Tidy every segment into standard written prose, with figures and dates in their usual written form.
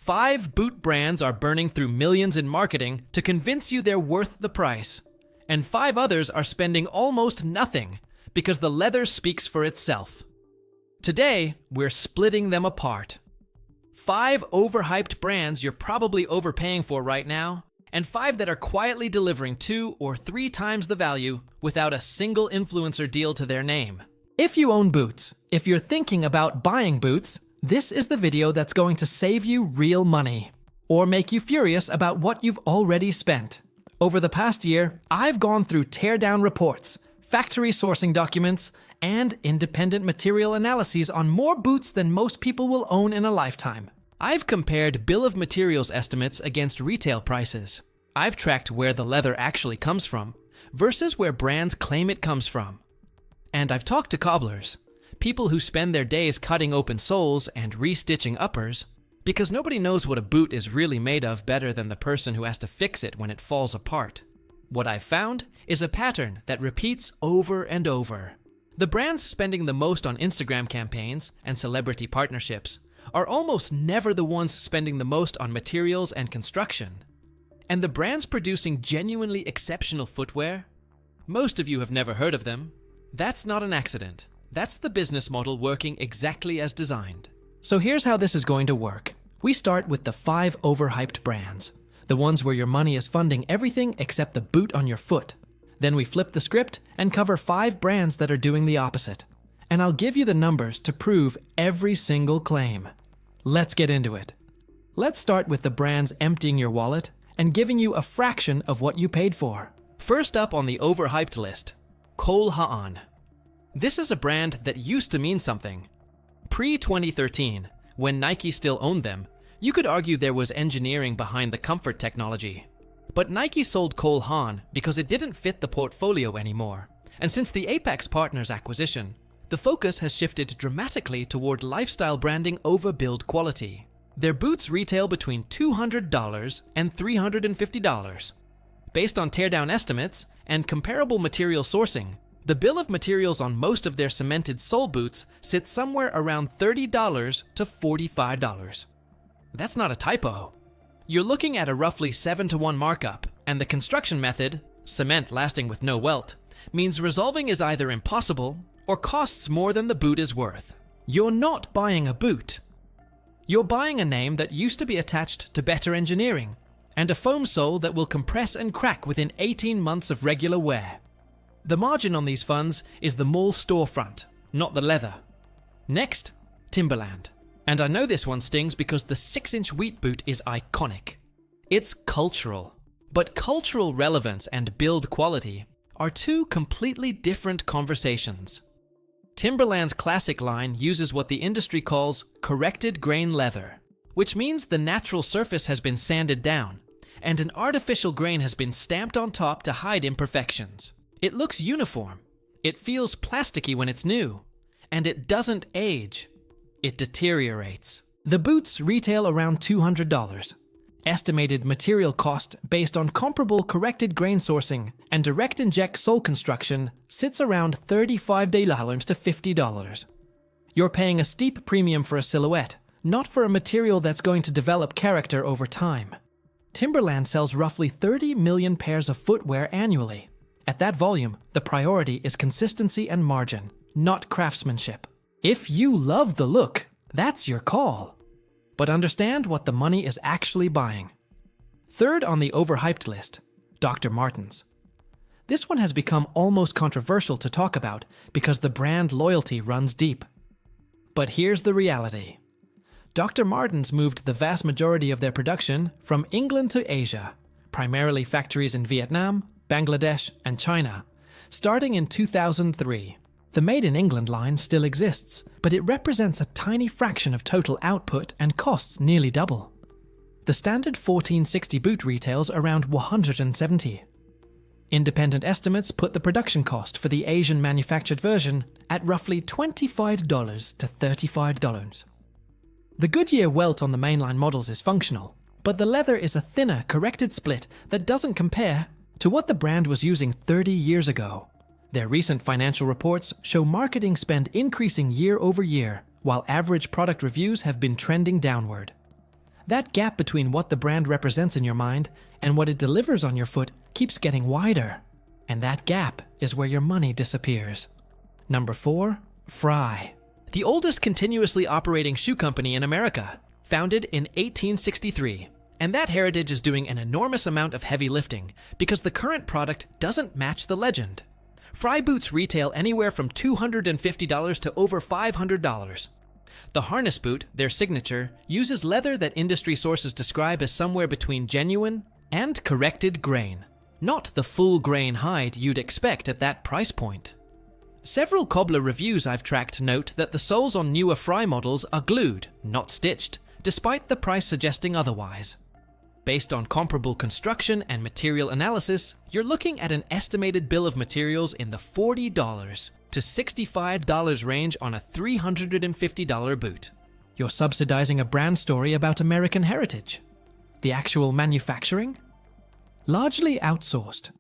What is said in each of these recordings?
5 boot brands are burning through millions in marketing to convince you they're worth the price. And 5 others are spending almost nothing because the leather speaks for itself. Today, we're splitting them apart. 5 overhyped brands you're probably overpaying for right now, and 5 that are quietly delivering 2 or 3 times the value without a single influencer deal to their name. If you own boots, if you're thinking about buying boots, this is the video that's going to save you real money, or make you furious about what you've already spent. Over the past year, I've gone through teardown reports, factory sourcing documents, and independent material analyses on more boots than most people will own in a lifetime. I've compared bill of materials estimates against retail prices. I've tracked where the leather actually comes from versus where brands claim it comes from. And I've talked to cobblers, people who spend their days cutting open soles and restitching uppers, because nobody knows what a boot is really made of better than the person who has to fix it when it falls apart. What I've found is a pattern that repeats over and over. The brands spending the most on Instagram campaigns and celebrity partnerships are almost never the ones spending the most on materials and construction. And the brands producing genuinely exceptional footwear? Most of you have never heard of them. That's not an accident. That's the business model working exactly as designed. So here's how this is going to work. We start with the 5 overhyped brands, the ones where your money is funding everything except the boot on your foot. Then we flip the script and cover 5 brands that are doing the opposite. And I'll give you the numbers to prove every single claim. Let's get into it. Let's start with the brands emptying your wallet and giving you a fraction of what you paid for. First up on the overhyped list, Cole Haan. This is a brand that used to mean something. Pre-2013, when Nike still owned them, you could argue there was engineering behind the comfort technology. But Nike sold Cole Haan because it didn't fit the portfolio anymore. And since the Apex Partners acquisition, the focus has shifted dramatically toward lifestyle branding over build quality. Their boots retail between $200 and $350. Based on teardown estimates and comparable material sourcing, the bill of materials on most of their cemented sole boots sits somewhere around $30 to $45. That's not a typo. You're looking at a roughly 7-to-1 markup, and the construction method, cement lasting with no welt, means resolving is either impossible or costs more than the boot is worth. You're not buying a boot. You're buying a name that used to be attached to better engineering, and a foam sole that will compress and crack within 18 months of regular wear. The margin on these funds is the mall storefront, not the leather. Next, Timberland. And I know this one stings because the 6-inch wheat boot is iconic. It's cultural. But cultural relevance and build quality are 2 completely different conversations. Timberland's classic line uses what the industry calls corrected grain leather, which means the natural surface has been sanded down, and an artificial grain has been stamped on top to hide imperfections. It looks uniform, it feels plasticky when it's new, and it doesn't age. It deteriorates. The boots retail around $200. Estimated material cost based on comparable corrected grain sourcing and direct inject sole construction sits around $35 to $50. You're paying a steep premium for a silhouette, not for a material that's going to develop character over time. Timberland sells roughly 30 million pairs of footwear annually. At that volume, the priority is consistency and margin, not craftsmanship. If you love the look, that's your call. But understand what the money is actually buying. Third on the overhyped list, Dr. Martens. This one has become almost controversial to talk about because the brand loyalty runs deep. But here's the reality. Dr. Martens moved the vast majority of their production from England to Asia, primarily factories in Vietnam, Bangladesh, and China, starting in 2003. The Made in England line still exists, but it represents a tiny fraction of total output and costs nearly double. The standard 1460 boot retails around $170. Independent estimates put the production cost for the Asian manufactured version at roughly $25 to $35. The Goodyear welt on the mainline models is functional, but the leather is a thinner, corrected split that doesn't compare to what the brand was using 30 years ago. Their recent financial reports show marketing spend increasing year over year, while average product reviews have been trending downward. That gap between what the brand represents in your mind and what it delivers on your foot keeps getting wider. And that gap is where your money disappears. Number 4, Fry. The oldest continuously operating shoe company in America, founded in 1863. And that heritage is doing an enormous amount of heavy lifting because the current product doesn't match the legend. Fry boots retail anywhere from $250 to over $500. The harness boot, their signature, uses leather that industry sources describe as somewhere between genuine and corrected grain, not the full grain hide you'd expect at that price point. Several cobbler reviews I've tracked note that the soles on newer Fry models are glued, not stitched, despite the price suggesting otherwise. Based on comparable construction and material analysis, you're looking at an estimated bill of materials in the $40 to $65 range on a $350 boot. You're subsidizing a brand story about American heritage. The actual manufacturing? Largely outsourced.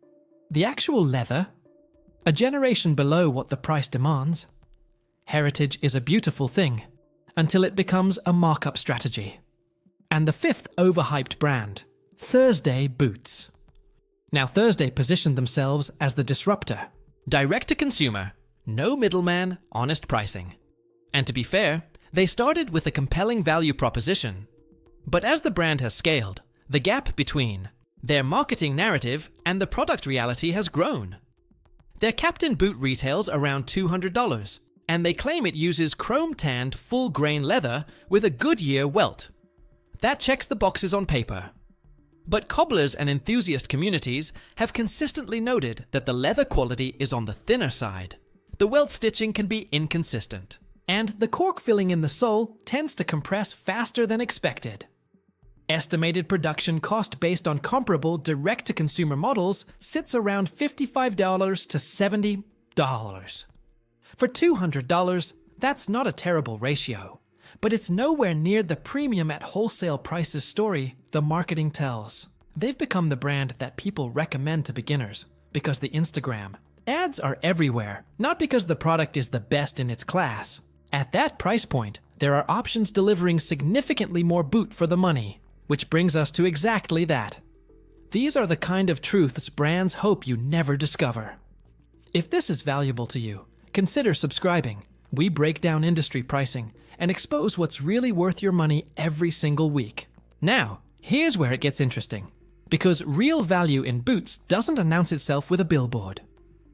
The actual leather? A generation below what the price demands. Heritage is a beautiful thing, until it becomes a markup strategy. And the 5th overhyped brand, Thursday Boots. Now Thursday positioned themselves as the disruptor. Direct to consumer, no middleman, honest pricing. And to be fair, they started with a compelling value proposition. But as the brand has scaled, the gap between their marketing narrative and the product reality has grown. Their Captain boot retails around $200, and they claim it uses chrome-tanned full-grain leather with a Goodyear welt. That checks the boxes on paper. But cobblers and enthusiast communities have consistently noted that the leather quality is on the thinner side. The welt stitching can be inconsistent, and the cork filling in the sole tends to compress faster than expected. Estimated production cost based on comparable direct-to-consumer models sits around $55 to $70. For $200, that's not a terrible ratio, but it's nowhere near the premium at wholesale prices story the marketing tells. They've become the brand that people recommend to beginners because the Instagram ads are everywhere, not because the product is the best in its class. At that price point, there are options delivering significantly more boot for the money, which brings us to exactly that. These are the kind of truths brands hope you never discover. If this is valuable to you, consider subscribing. We break down industry pricing and expose what's really worth your money every single week. Now, here's where it gets interesting. Because real value in boots doesn't announce itself with a billboard.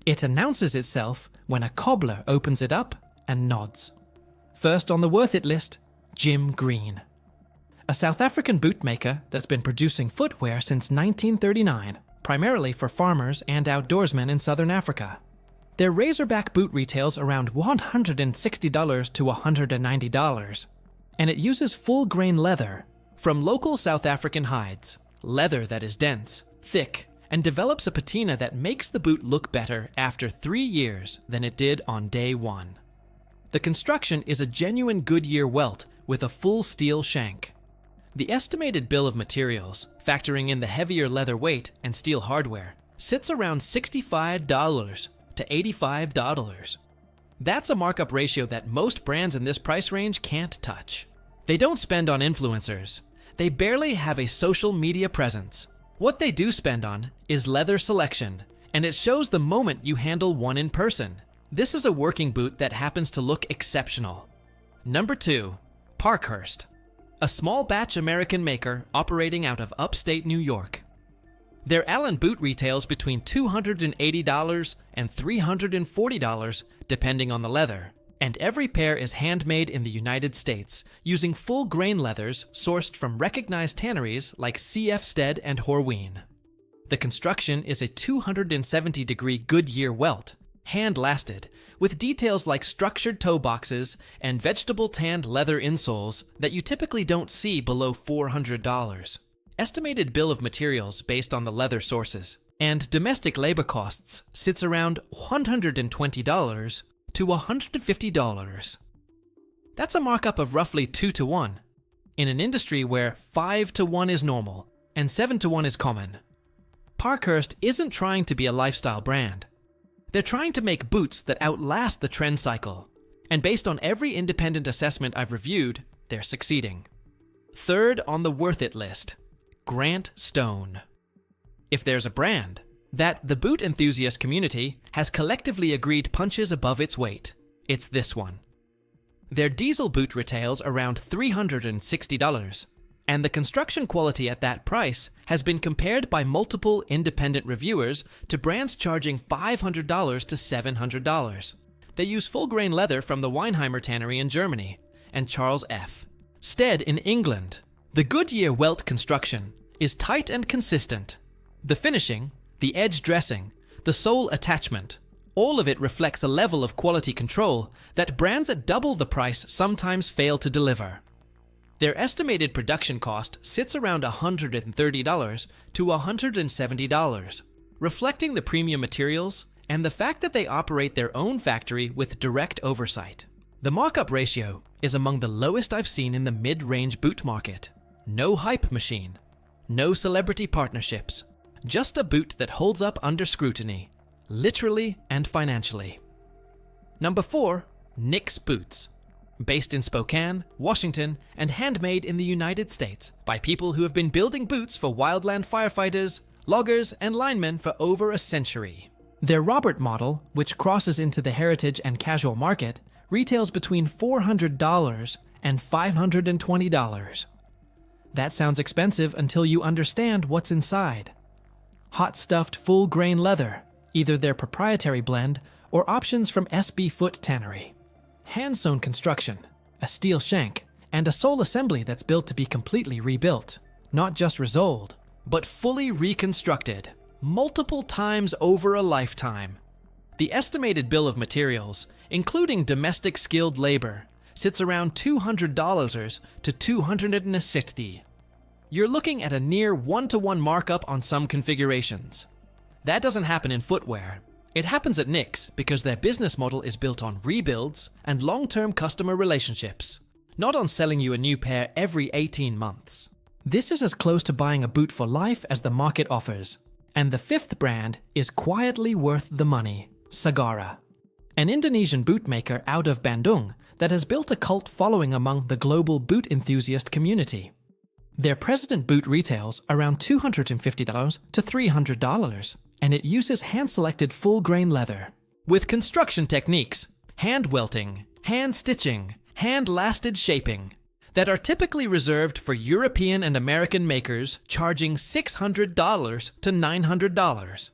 It announces itself when a cobbler opens it up and nods. First on the worth it list, Jim Green. A South African bootmaker that's been producing footwear since 1939, primarily for farmers and outdoorsmen in southern Africa. Their Razorback boot retails around $160 to $190, and it uses full-grain leather from local South African hides, leather that is dense, thick, and develops a patina that makes the boot look better after 3 years than it did on day one. The construction is a genuine Goodyear welt with a full steel shank. The estimated bill of materials, factoring in the heavier leather weight and steel hardware, sits around $65 to $85. That's a markup ratio that most brands in this price range can't touch. They don't spend on influencers. They barely have a social media presence. What they do spend on is leather selection, and it shows the moment you handle one in person. This is a working boot that happens to look exceptional. Number 2, Parkhurst. A small batch American maker operating out of upstate New York. Their Allen boot retails between $280 and $340 depending on the leather, and every pair is handmade in the United States using full grain leathers sourced from recognized tanneries like C.F. Stead and Horween. The construction is a 270-degree Goodyear welt, hand-lasted, with details like structured toe boxes and vegetable tanned leather insoles that you typically don't see below $400. Estimated bill of materials based on the leather sources and domestic labor costs sits around $120 to $150. That's a markup of roughly 2 to 1, in an industry where 5 to 1 is normal and 7 to 1 is common. Parkhurst isn't trying to be a lifestyle brand. They're trying to make boots that outlast the trend cycle, and based on every independent assessment I've reviewed, they're succeeding. Third on the worth it list, Grant Stone. If there's a brand that the boot enthusiast community has collectively agreed punches above its weight, it's this one. Their diesel boot retails around $360, and the construction quality at that price has been compared by multiple independent reviewers to brands charging $500 to $700. They use full-grain leather from the Weinheimer tannery in Germany and Charles F. Stead in England. The Goodyear welt construction is tight and consistent. The finishing, the edge dressing, the sole attachment, all of it reflects a level of quality control that brands at double the price sometimes fail to deliver. Their estimated production cost sits around $130 to $170, reflecting the premium materials and the fact that they operate their own factory with direct oversight. The markup ratio is among the lowest I've seen in the mid-range boot market. No hype machine, no celebrity partnerships, just a boot that holds up under scrutiny, literally and financially. Number 4, Nick's Boots. Based in Spokane, Washington, and handmade in the United States by people who have been building boots for wildland firefighters, loggers, and linemen for over a century. Their Robert model, which crosses into the heritage and casual market, retails between $400 and $520. That sounds expensive until you understand what's inside. Hot stuffed full-grain leather, either their proprietary blend or options from SB Foot Tannery. Hand-sewn construction, a steel shank, and a sole assembly that's built to be completely rebuilt. Not just resoled, but fully reconstructed, multiple times over a lifetime. The estimated bill of materials, including domestic skilled labor, sits around $200 to $260. You're looking at a near one-to-one markup on some configurations. That doesn't happen in footwear. It happens at Nick's because their business model is built on rebuilds and long-term customer relationships, not on selling you a new pair every 18 months. This is as close to buying a boot for life as the market offers. And the 5th brand is quietly worth the money, Sagara, an Indonesian boot maker out of Bandung that has built a cult following among the global boot enthusiast community. Their President boot retails around $250 to $300, and it uses hand-selected full-grain leather. With construction techniques, hand welting, hand stitching, hand-lasted shaping, that are typically reserved for European and American makers charging $600 to $900.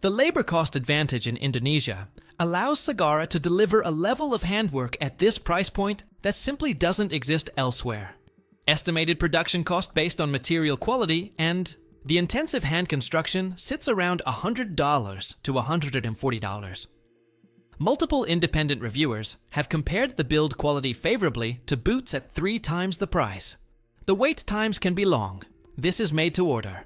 The labor cost advantage in Indonesia allows Sagara to deliver a level of handwork at this price point that simply doesn't exist elsewhere. Estimated production cost based on material quality and the intensive hand construction sits around $100 to $140. Multiple independent reviewers have compared the build quality favorably to boots at 3 times the price. The wait times can be long. This is made to order.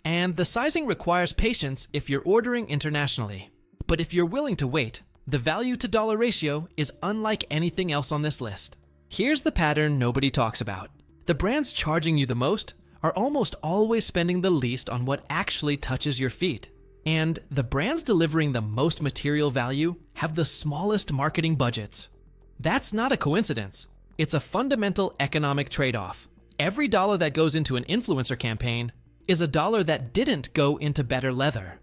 And the sizing requires patience if you're ordering internationally. But if you're willing to wait, the value to dollar ratio is unlike anything else on this list. Here's the pattern nobody talks about. The brands charging you the most are almost always spending the least on what actually touches your feet. And the brands delivering the most material value have the smallest marketing budgets. That's not a coincidence. It's a fundamental economic trade-off. Every dollar that goes into an influencer campaign is a dollar that didn't go into better leather.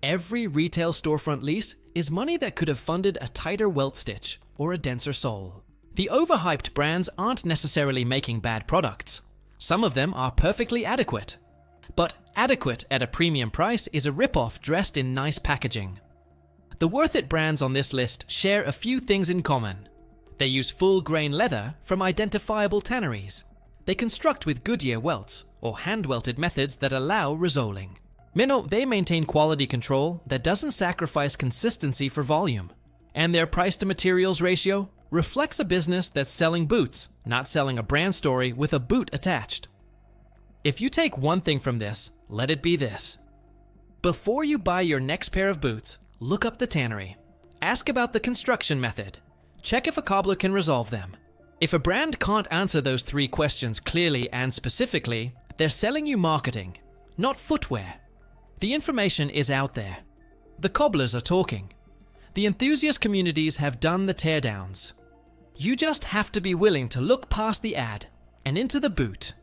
Every retail storefront lease is money that could have funded a tighter welt stitch or a denser sole. The overhyped brands aren't necessarily making bad products. Some of them are perfectly adequate. But adequate at a premium price is a ripoff dressed in nice packaging. The worth it brands on this list share a few things in common. They use full-grain leather from identifiable tanneries. They construct with Goodyear welts, or hand-welted methods that allow resoling. They maintain quality control that doesn't sacrifice consistency for volume. And their price-to-materials ratio reflects a business that's selling boots, not selling a brand story with a boot attached. If you take one thing from this, let it be this. Before you buy your next pair of boots, look up the tannery. Ask about the construction method. Check if a cobbler can resolve them. If a brand can't answer those 3 questions clearly and specifically, they're selling you marketing, not footwear. The information is out there. The cobblers are talking. The enthusiast communities have done the teardowns. You just have to be willing to look past the ad and into the boot.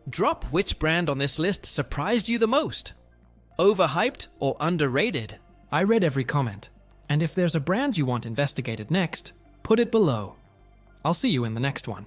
Drop which brand on this list surprised you the most. Overhyped or underrated? I read every comment, and if there's a brand you want investigated next, put it below. I'll see you in the next one.